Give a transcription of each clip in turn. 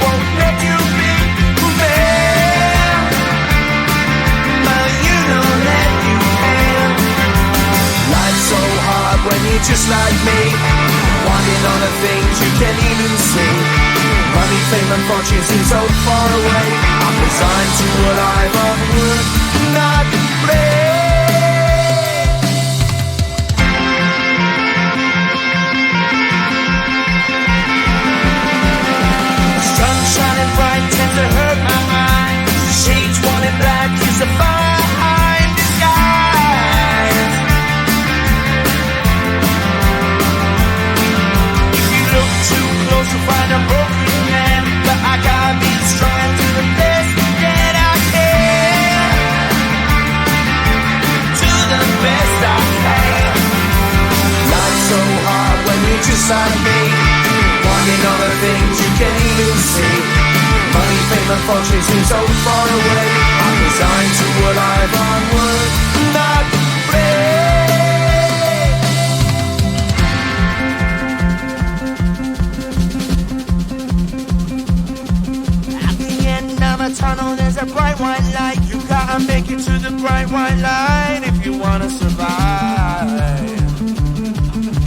won't let you be fair. But you don't let you fail. Life's so hard when you're just like me, wanting all the things you can't even see. Money, fame and fortune seem so far away. I'm resigned to what I've onward, not pray. Sun shining bright tends to hurt my mind. Shades worn in black is a fine disguise. If you look too close you'll find a broken man, but I gotta be strong and do the best that I can. Do the best I can. Life's so hard when you're just like me, wanting all the things you can't even see. Money, fame and fortune seem so far away. I'm resigned to what I've onward, not afraid. At the end of a tunnel there's a bright white light. You gotta make it to the bright white light if you wanna survive.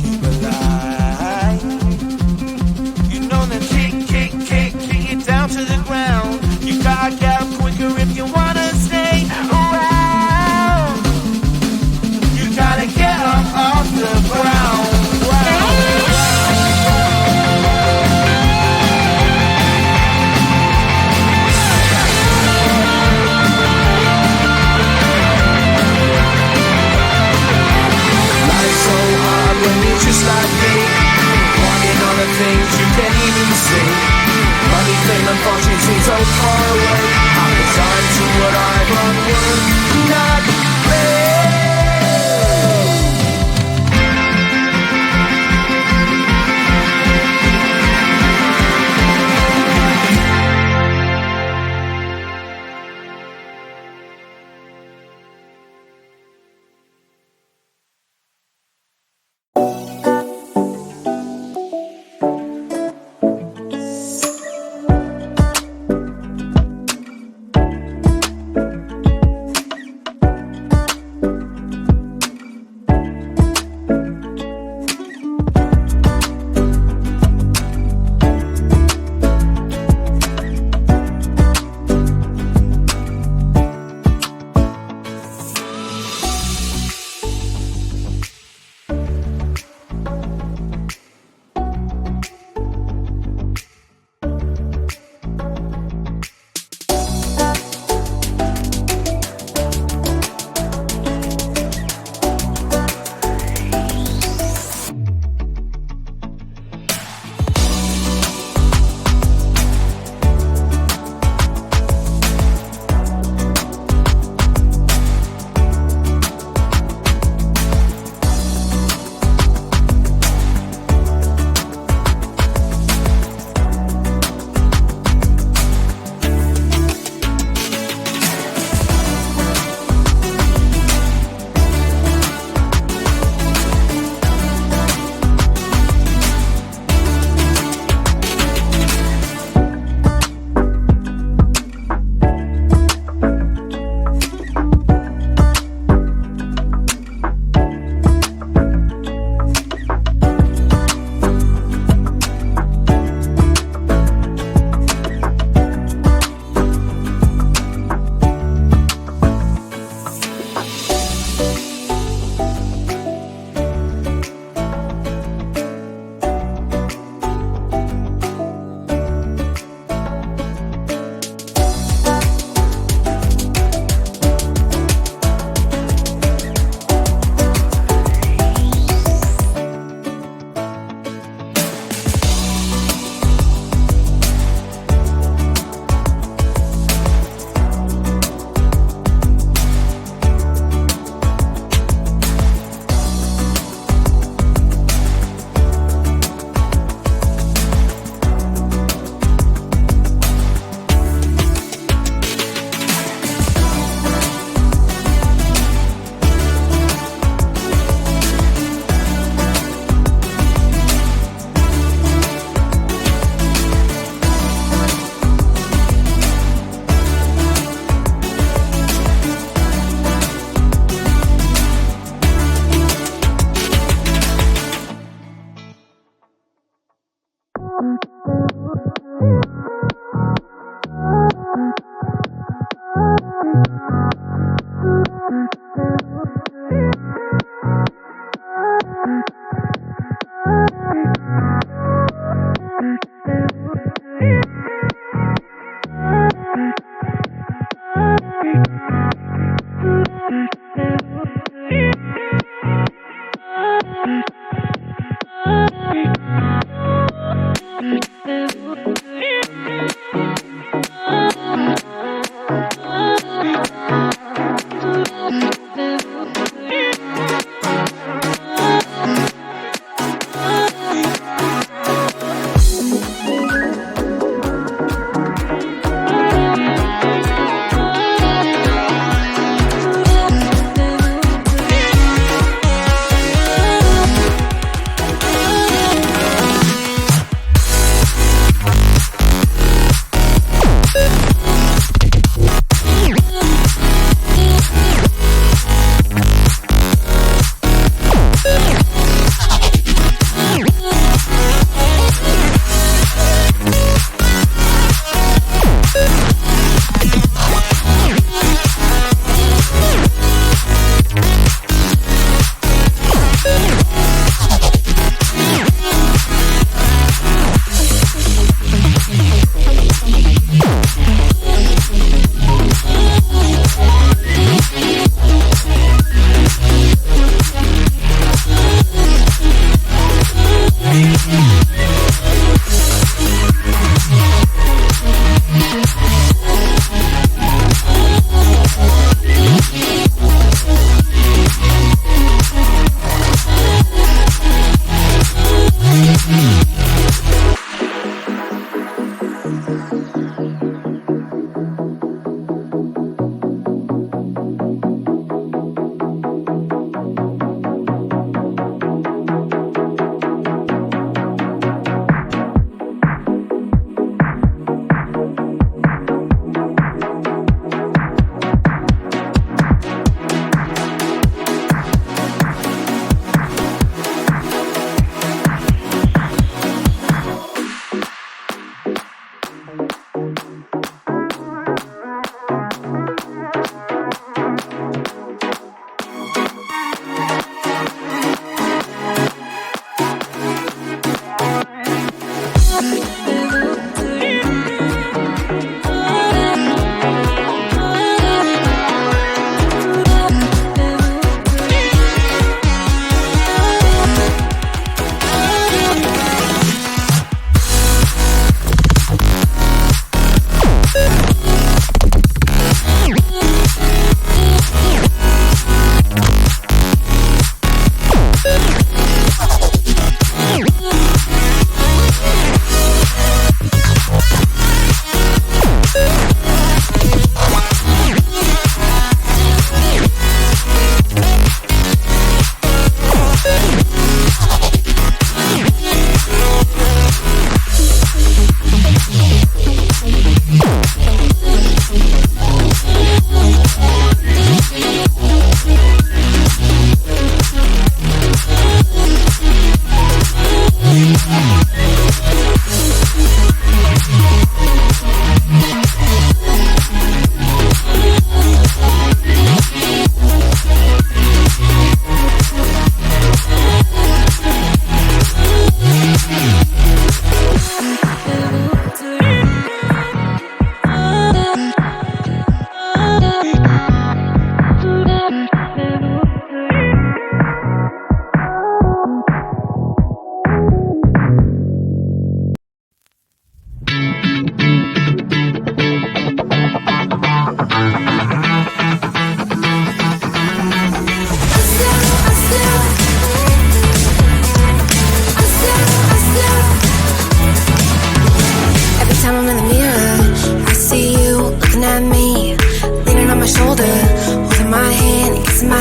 Keep alive. You know the kick it down to the ground. You gotta get up quicker if you wanna stay around.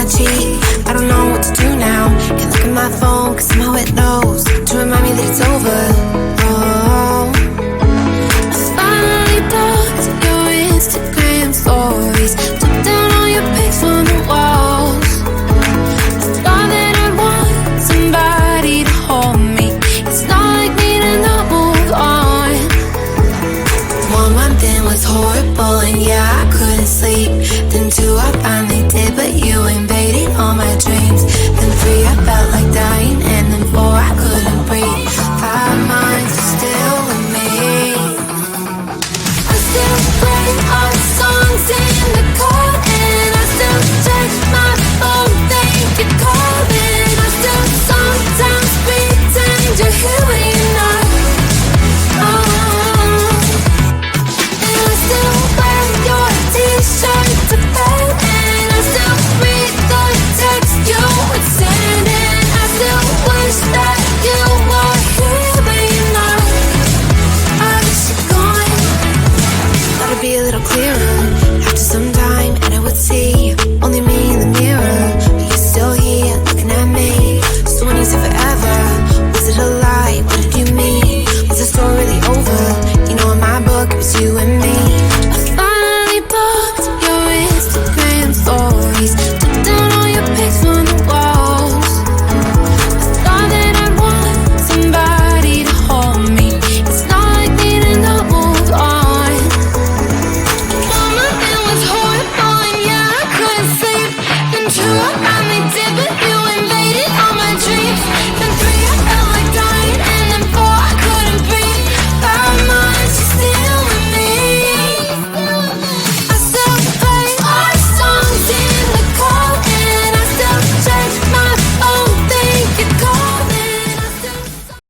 my cheek. I don't know what to do now. Can't look at my phone, cause somehow it knows